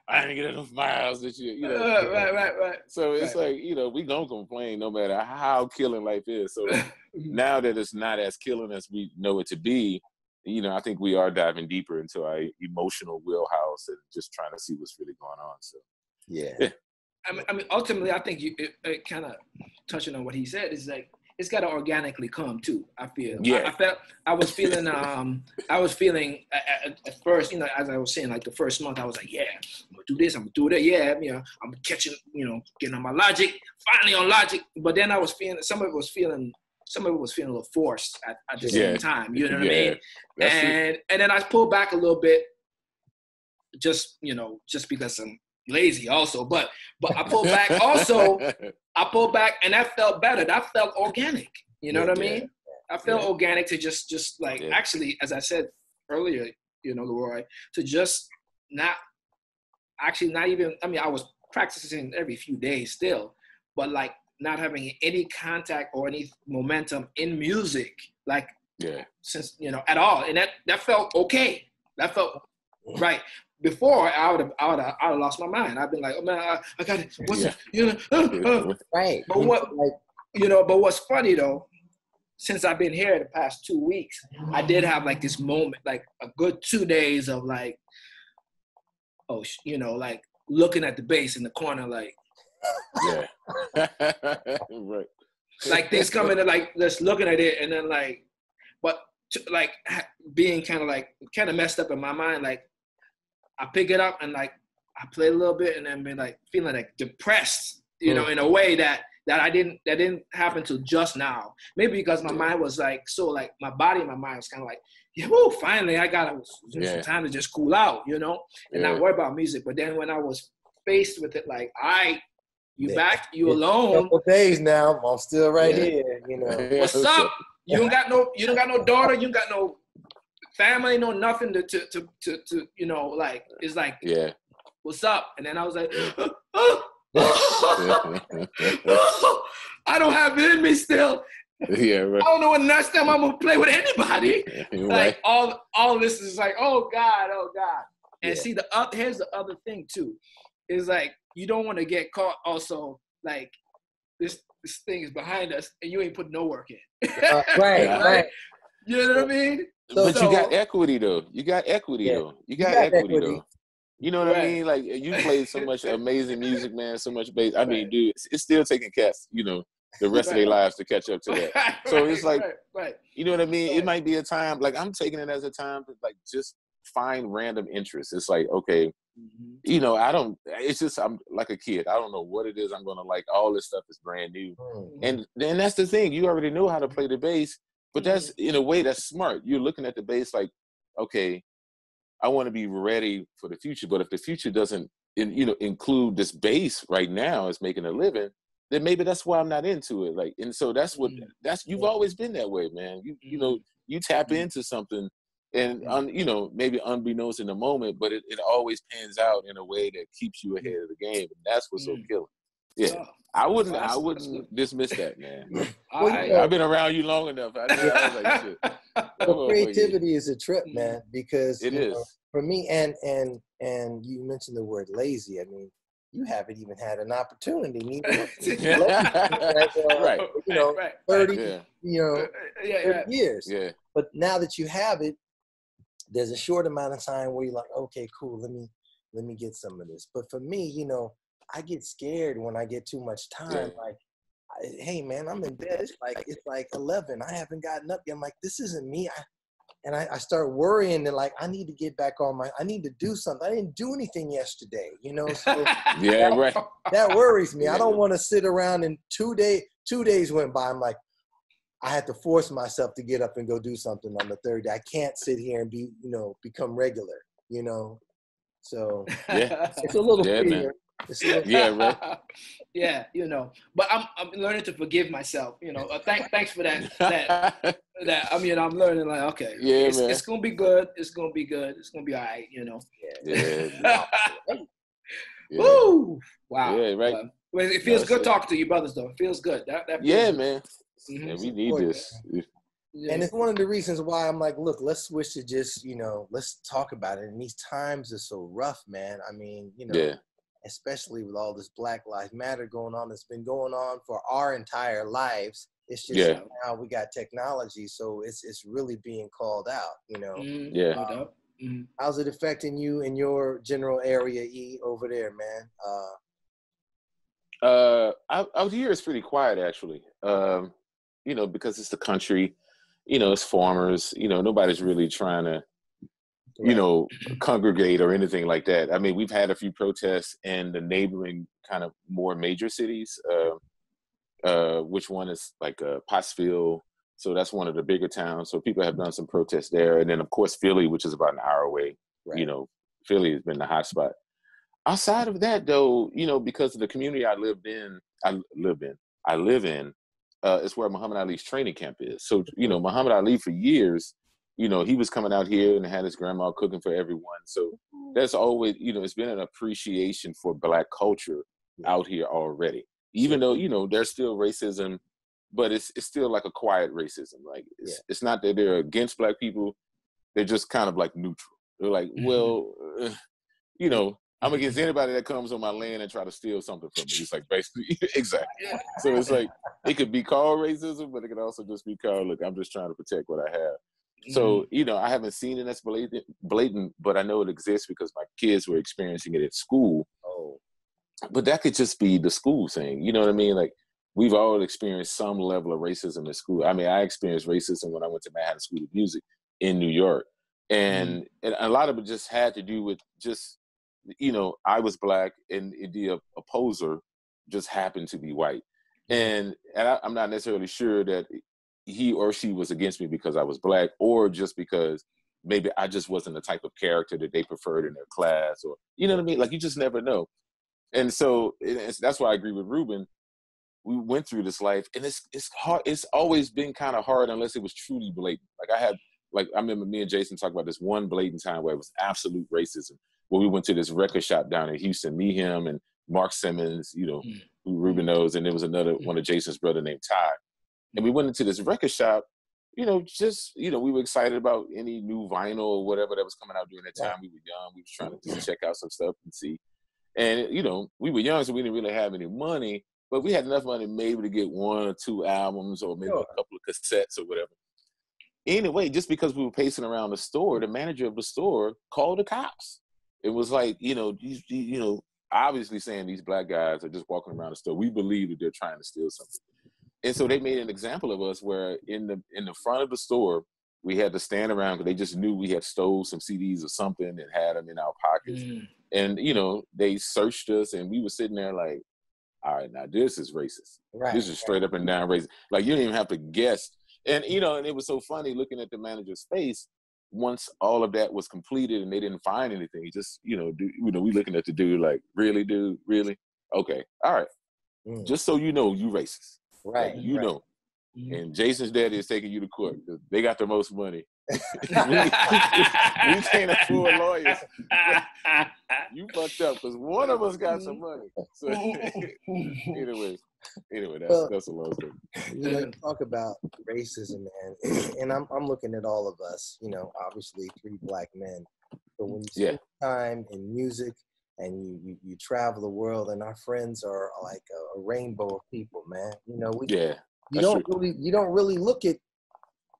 I didn't get enough miles this year. Right. So it's like, we don't complain no matter how killing life is. So now that it's not as killing as we know it to be, I think we are diving deeper into our emotional wheelhouse and just trying to see what's really going on. So, yeah. I mean, ultimately, I think it kind of touching on what he said is like, it's got to organically come too. I feel. Yeah. I was feeling at first, as I was saying, like the first month, I was like, yeah, I'm gonna do this, I'm gonna do that. Yeah, I'm catching, getting on my Logic, finally on Logic. But then I was feeling, some of it was feeling a little forced at the same time. You know what I mean? And then I pulled back a little bit, just because I'm lazy also, but I pulled back also. I pulled back, and that felt better. That felt organic. You know what I mean? I felt organic to just like, actually, as I said earlier, Leroy, to just not even, I mean, I was practicing every few days still, but like not having any contact or any momentum in music, like since, at all. And that felt okay. That felt right. Before, I would have lost my mind. I've been like, oh man, I got it. What's it? Right. But what's funny though, since I've been here the past 2 weeks, I did have like this moment, like a good 2 days of like, like looking at the bass in the corner, like, right. like things coming and like just looking at it and then like, but like being kind of messed up in my mind. Like I pick it up and like I play a little bit and then be like feeling like depressed, you know, in a way that didn't happen till just now. Maybe because my mind was like, so like my body and my mind was kind of like, yeah, whoa, finally I got some time to just cool out, you know, and not worry about music. But then when I was faced with it, like, you back, you alone. A couple days now, I'm still right here, you know. What's up? You don't got no daughter, you don't got no family, no nothing to you know, like, it's like, what's up? And then I was like, I don't have it in me still. Yeah, right. I don't know when next time I'm gonna play with anybody. Like all this is like, oh God. And see, here's the other thing too, is like you don't want to get caught also like this thing is behind us and you ain't put no work in. Right. You know what I mean? But you got equity though. You got equity though. You got equity though. You know what I mean? Like you played so much amazing music, man. So much bass. I mean, dude, it's still taking cats, you know, the rest of their lives to catch up to that. So it's like, you know what I mean? It might be a time. Like I'm taking it as a time to like just find random interests. It's like, okay, you know, it's just, I'm like a kid. I don't know what it is I'm going to like. All this stuff is brand new. And then that's the thing. You already know how to play the bass, but that's in a way that's smart. You're looking at the bass like, okay, I want to be ready for the future. But if the future doesn't, include this bass right now as making a living, then maybe that's why I'm not into it. Like, and so you've always been that way, man. You know, you tap into something and, maybe unbeknownst in the moment, but it always pans out in a way that keeps you ahead of the game. And that's what's so killer. Yeah. I wouldn't dismiss that, man. I've been around you long enough. I was like, shit. Well, creativity is a trip, man, because it is. For me, and you mentioned the word lazy. I mean, you haven't even had an opportunity. Right. 30, 30 years. Yeah. But now that you have it, there's a short amount of time where you're like, okay, cool, let me get some of this. But for me, I get scared when I get too much time. Yeah. Like, hey man, I'm in bed. It's like 11. I haven't gotten up yet. I'm like, this isn't me. I start worrying that like I need to get back on I need to do something. I didn't do anything yesterday, So that worries me. I don't want to sit around and 2 days went by. I'm like, I had to force myself to get up and go do something on the third day. I can't sit here and become regular, So it's a little fear. Man. Yeah, but I'm learning to forgive myself. Thanks for that. I mean, I'm learning like, okay, it's gonna be good. It's gonna be good. It's gonna be all right. Woo! Wow. Yeah, right. Well, it feels good talking to you, brothers. Though it feels good. That feels good. Man. Mm-hmm. Yeah, we need this. And it's one of the reasons why I'm like, look, let's switch to just, let's talk about it. And these times are so rough, man. I mean, especially with all this Black Lives Matter going on, that's been going on for our entire lives. It's just now we got technology, so it's really being called out, How's it affecting you in your general area, E, over there, man? Out here it's pretty quiet actually. Because it's the country, it's farmers, nobody's really trying to congregate or anything like that. I mean, we've had a few protests in the neighboring kind of more major cities, which one is like Pottsville. So that's one of the bigger towns. So people have done some protests there. And then of course, Philly, which is about an hour away, Philly has been the hot spot. Outside of that though, because of the community I live in, is where Muhammad Ali's training camp is. So, Muhammad Ali for years, he was coming out here and had his grandma cooking for everyone. So that's always, it's been an appreciation for Black culture out here already. Even though, there's still racism, but it's still like a quiet racism. Like it's not that they're against Black people. They're just kind of like neutral. They're like, well, I'm against anybody that comes on my land and try to steal something from me. It's like basically, exactly. So it's like, it could be called racism, but it could also just be called, look, I'm just trying to protect what I have. So, I haven't seen it as blatant, but I know it exists because my kids were experiencing it at school. But that could just be the school thing. You know what I mean? Like, we've all experienced some level of racism in school. I mean, I experienced racism when I went to Manhattan School of Music in New York. And a lot of it just had to do with just, I was Black and the opposer just happened to be white. And I'm not necessarily sure that he or she was against me because I was Black, or just because maybe I just wasn't the type of character that they preferred in their class, or, you know what I mean? Like, you just never know. And so that's why I agree with Reuben. We went through this life, and it's hard. It's always been kind of hard unless it was truly blatant. I remember me and Jason talked about this one blatant time where it was absolute racism, where we went to this record shop down in Houston, me, him, and Mark Simmons, who Reuben knows, and there was another one of Jason's brother named Ty. And we went into this record shop, we were excited about any new vinyl or whatever that was coming out during that time. We were young. We were trying to just check out some stuff and see. And, we were young, so we didn't really have any money, but we had enough money maybe to get 1 or 2 albums or maybe a couple of cassettes or whatever. Anyway, just because we were pacing around the store, the manager of the store called the cops. It was like, obviously saying these Black guys are just walking around the store. We believe that they're trying to steal something. And so they made an example of us where in the front of the store, we had to stand around because they just knew we had stole some CDs or something and had them in our pockets. And, they searched us, and we were sitting there like, all right, now this is racist. Right. This is straight up and down racist. Like, you don't even have to guess. And, and it was so funny looking at the manager's face once all of that was completed and they didn't find anything. He just, we looking at the dude like, really, dude? Really? Okay. All right. Just so you know, you racist. Right. Like, know. And Jason's daddy is taking you to court. They got the most money. we can't afford lawyers. You fucked up because one of us got some money. So anyway, that's a long story. You talk about racism, man, and I'm looking at all of us. Obviously 3 Black men. But when you spend time in music and you travel the world, and our friends are like a rainbow of people, man.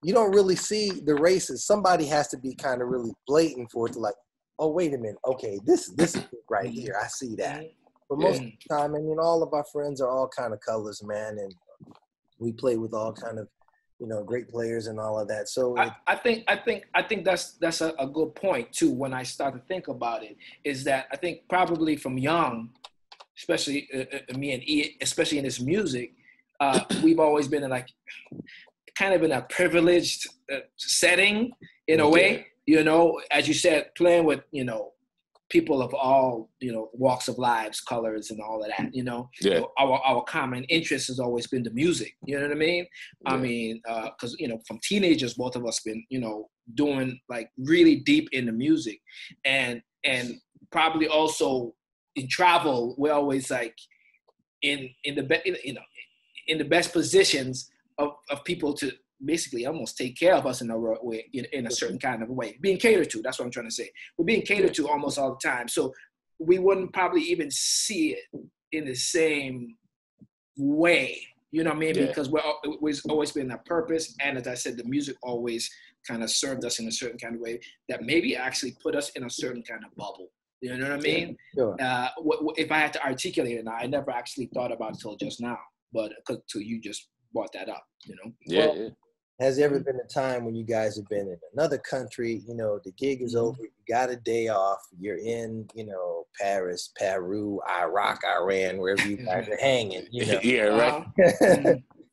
You don't really see the races. Somebody has to be kind of really blatant for it to like, oh, wait a minute. Okay, this is right here. I see that. But most of the time, all of our friends are all kind of colors, man. And we play with all kind of, great players and all of that. So I think that's a good point too. When I start to think about it, is that I think probably from young, especially me and E, especially in this music, we've always been in kind of in a privileged setting in a way, as you said, playing with, people of all, walks of lives, colors and all of that, our common interest has always been the music. You know what I mean? Yeah. I mean, cause from teenagers, both of us been, doing like really deep into music and probably also in travel, we're always like in the best positions of people to basically almost take care of us in a way, in a certain kind of way, being catered to. That's what I'm trying to say. We're being catered to almost all the time. So we wouldn't probably even see it in the same way, you know what I mean? Yeah. Because we've always been a purpose. And as I said, the music always kind of served us in a certain kind of way that maybe actually put us in a certain kind of bubble. You know what I mean? Sure. If I had to articulate it now, I never actually thought about it until just now, but till you just brought that up, Yeah, well, has there ever been a time when you guys have been in another country, the gig is over, you got a day off, you're in, Paris, Peru, Iraq, Iran, wherever you guys are hanging, Yeah, right.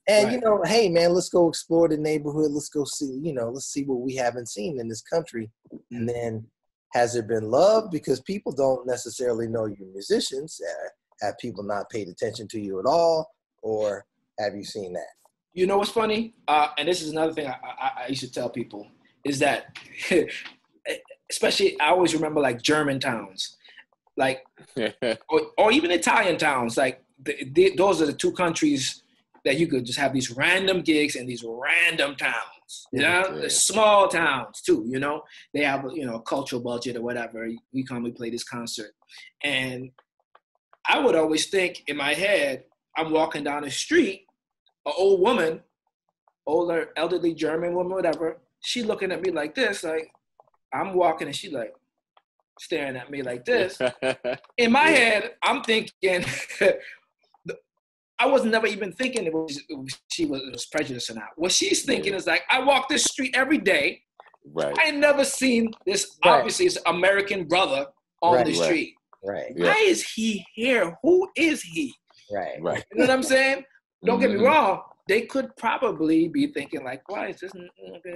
And, right. Hey, man, let's go explore the neighborhood. Let's go see, let's see what we haven't seen in this country. And then has there been love? Because people don't necessarily know you're musicians. Have people not paid attention to you at all? Or have you seen that? You know what's funny? And this is another thing I used to tell people is that, especially I always remember like German towns, like, or even Italian towns. Like those are the 2 countries that you could just have these random gigs in these random towns. Yeah. Small towns too. They have a cultural budget or whatever. We come, we play this concert, and I would always think in my head, I'm walking down the street. An old woman, older, elderly German woman, whatever, she looking at me like this, like I'm walking and she like staring at me like this. In my head, I'm thinking, I was never even thinking she was prejudiced or not. What she's thinking is like, I walk this street every day. Right. I ain't never seen this. Right. Obviously, it's American brother on Right. the street. Right. Why is he here? Who is he? Right. Right. You know what I'm saying? Don't get me wrong. They could probably be thinking like, why is this in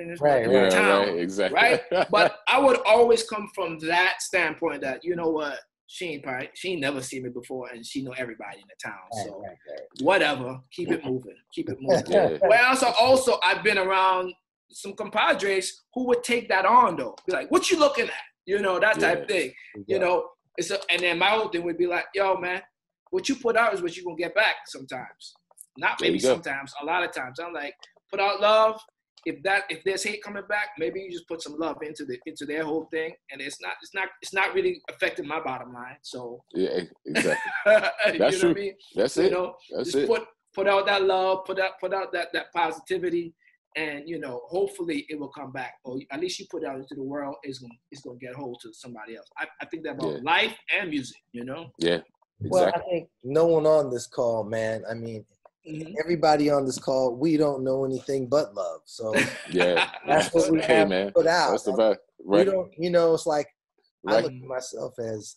this town? Right, exactly. Right? But I would always come from that standpoint that, you know what, she ain't never seen me before, and she know everybody in the town. So whatever, keep it moving. Well, also I've been around some compadres who would take that on though. Be like, what you looking at? You know, that type of thing. You know, and then my whole thing would be like, yo, man, what you put out is what you're gonna get back sometimes. Not maybe sometimes, a lot of times. I'm like, put out love. If there's hate coming back, maybe you just put some love into their whole thing, and it's not really affecting my bottom line. So yeah, exactly. That's true. What I mean? That's it. You know, that's just it. Put out that love, put out that positivity, and you know, hopefully it will come back. Or at least you put it out into the world, it's gonna get hold to somebody else. I think that about life and music. You know. Yeah. Exactly. Well, I think no one on this call, man. I mean. Everybody on this call, we don't know anything but love. So that's what we have to put out. That's about right. We don't, you know, it's like I look at myself as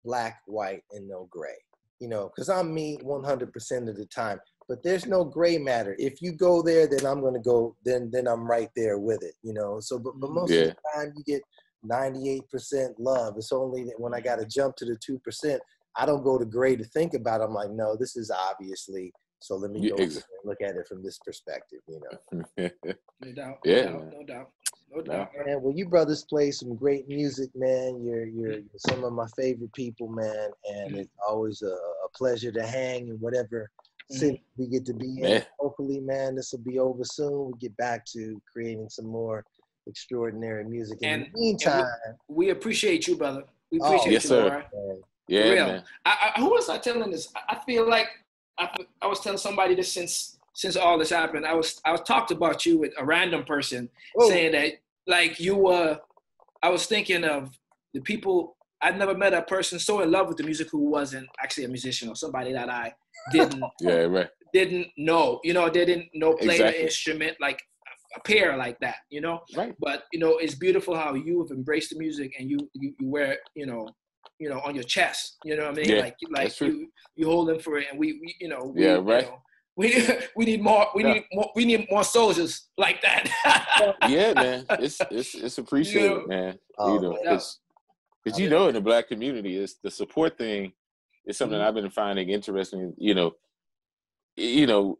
black, white, and no gray. You know, because I'm me 100% of the time. But there's no gray matter. If you go there, then I'm gonna go. Then I'm right there with it. You know. So, but most of the time, you get 98% love. It's only that when I got to jump to the 2%. I don't go to gray to think about it. I'm like, no, this is obviously, so let me go and look at it from this perspective, you know. No doubt. No doubt. Man, well, you brothers play some great music, man. You're some of my favorite people, man. And it's always a pleasure to hang in whatever city we get to be in. Hopefully, man, this will be over soon. We get back to creating some more extraordinary music. In the meantime. We appreciate you, brother. We appreciate you, Laura. Yeah, man. Who was I telling this? I feel like I was telling somebody this since all this happened. I was talked about you with a random person saying that like you were. I was thinking of the people. I'd never met a person so in love with the music who wasn't actually a musician or somebody that I didn't didn't know. You know, they didn't know play the instrument like a pair like that. You know, but you know it's beautiful how you have embraced the music and you wear it, you know, on your chest, you know what I mean? Like you hold them for it, and we you know, we need more soldiers like that. Yeah, man, it's appreciated, man. You know, because you know, in the Black community, it's the support thing is something I've been finding interesting. You know,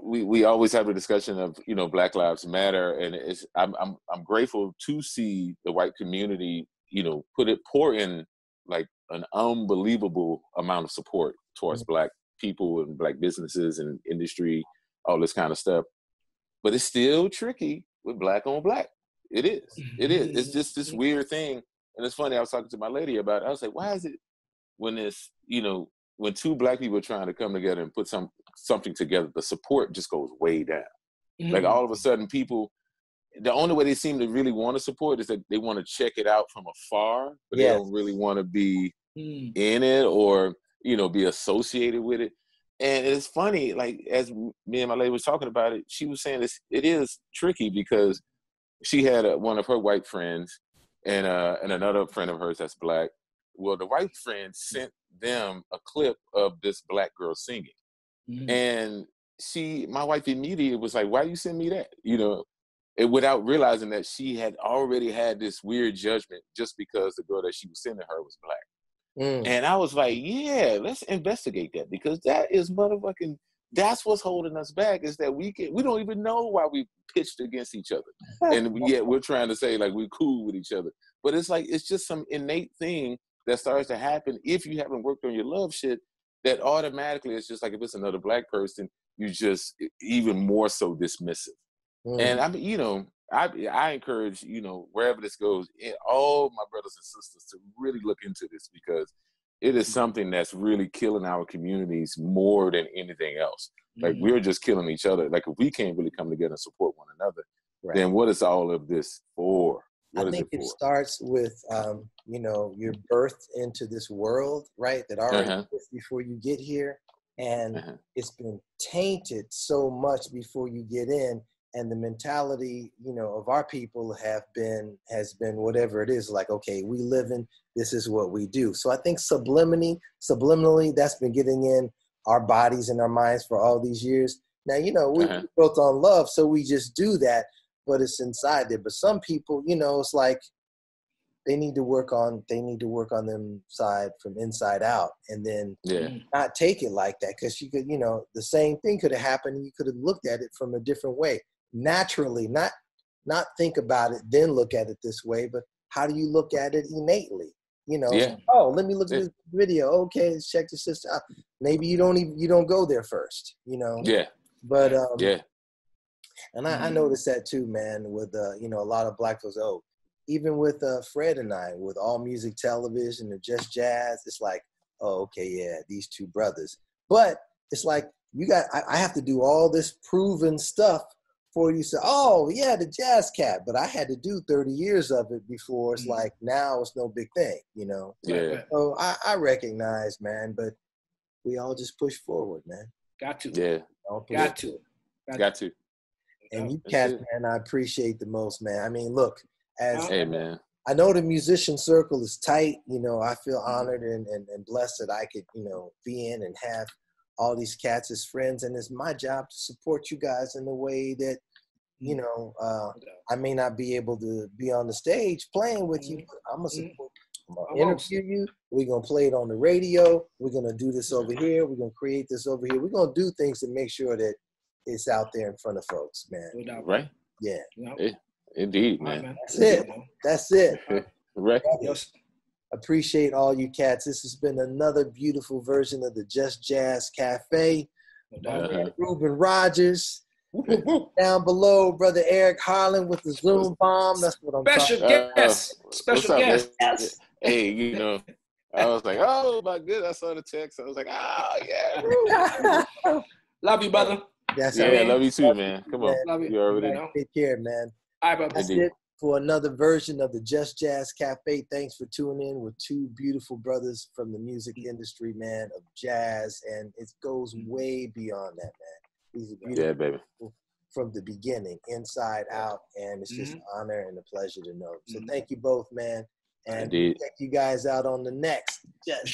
we always have a discussion of, you know, Black Lives Matter, and I'm grateful to see the white community, you know, pour in like an unbelievable amount of support towards Black people and Black businesses and industry, all this kind of stuff. But it's still tricky with Black on Black. It is. It's just this weird thing. And it's funny, I was talking to my lady about it. I was like, why is it when it's, you know, when two Black people are trying to come together and put something together, the support just goes way down. Like all of a sudden people, the only way they seem to really want to support is that they want to check it out from afar, but they don't really want to be in it or, you know, be associated with it. And it's funny, like as me and my lady was talking about it, she was saying it is tricky because she had one of her white friends and another friend of hers that's Black. Well, the white friend sent them a clip of this Black girl singing. And my wife immediately was like, why do you send me that? You know, without realizing that she had already had this weird judgment just because the girl that she was sending her was Black. And I was like, yeah, let's investigate that, because that is motherfucking, that's what's holding us back, is that we don't even know why we pitched against each other. And yet we're trying to say like we're cool with each other. But it's like, it's just some innate thing that starts to happen if you haven't worked on your love shit, that automatically it's just like if it's another Black person, you just even more so dismissive. And I mean, you know, I encourage, you know, wherever this goes, all my brothers and sisters to really look into this, because it is something that's really killing our communities more than anything else. Like we're just killing each other. Like if we can't really come together and support one another, then what is all of this for? What I think it starts with, you know, you're birthed into this world, right? That already exists before you get here. And it's been tainted so much before you get in. And the mentality, you know, of our people has been whatever it is, like, okay, we live in, this is what we do. So I think subliminally, that's been getting in our bodies and our minds for all these years. Now, you know, we built on love, so we just do that, but it's inside there. But some people, you know, it's like they need to work on them side from inside out, and then not take it like that. Because you could, you know, the same thing could have happened, and you could have looked at it from a different way. Naturally, not think about it, then look at it this way, but how do you look at it innately? You know, oh, let me look at this video. Okay, let's check the system out. Maybe you don't go there first, you know? Yeah. But and I noticed that too, man, with you know, a lot of black folks, even with Fred and I, with All Music Television and Just Jazz, it's like, oh, okay, yeah, these two brothers. But it's like I have to do all this proven stuff for you to say, oh, yeah, the Jazz Cat. But I had to do 30 years of it before. It's like, now it's no big thing, you know? Yeah. So I recognize, man, but we all just push forward, man. Got to. Yeah. Got to. And you cats, man, I appreciate the most, man. I mean, look, hey, man. I know the musician circle is tight. You know, I feel honored and blessed that I could, you know, be in and have all these cats as friends. And it's my job to support you guys in the way that, you know, I may not be able to be on the stage playing with you, but I'm going to support you. I'm going to interview you. We're going to play it on the radio. We're going to do this over here. We're going to create this over here. We're going to do things to make sure that it's out there in front of folks, man. Right? Yeah. Indeed, man. That's it. Right. Yes. Appreciate all you cats. This has been another beautiful version of the Just Jazz Cafe. Reuben Rogers. Down below, Brother Eric Harlan with the Zoom bomb. That's what I'm talking about. Special guest. Yes. Hey, you know, I was like, oh my goodness, I saw the text. I was like, oh yeah. Love you, brother. That's love you too, man. Come on. Love you. You already take care, man. All right, brother. That's it for another version of the Just Jazz Cafe. Thanks for tuning in with two beautiful brothers from the music industry, man, of jazz. And it goes way beyond that, man. These are beautiful baby. From the beginning, inside out. And it's just an honor and a pleasure to know. So thank you both, man. And we'll check you guys out on the next.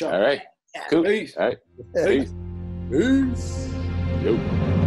All right. Cool. Peace. All right. Peace. Peace. Yo.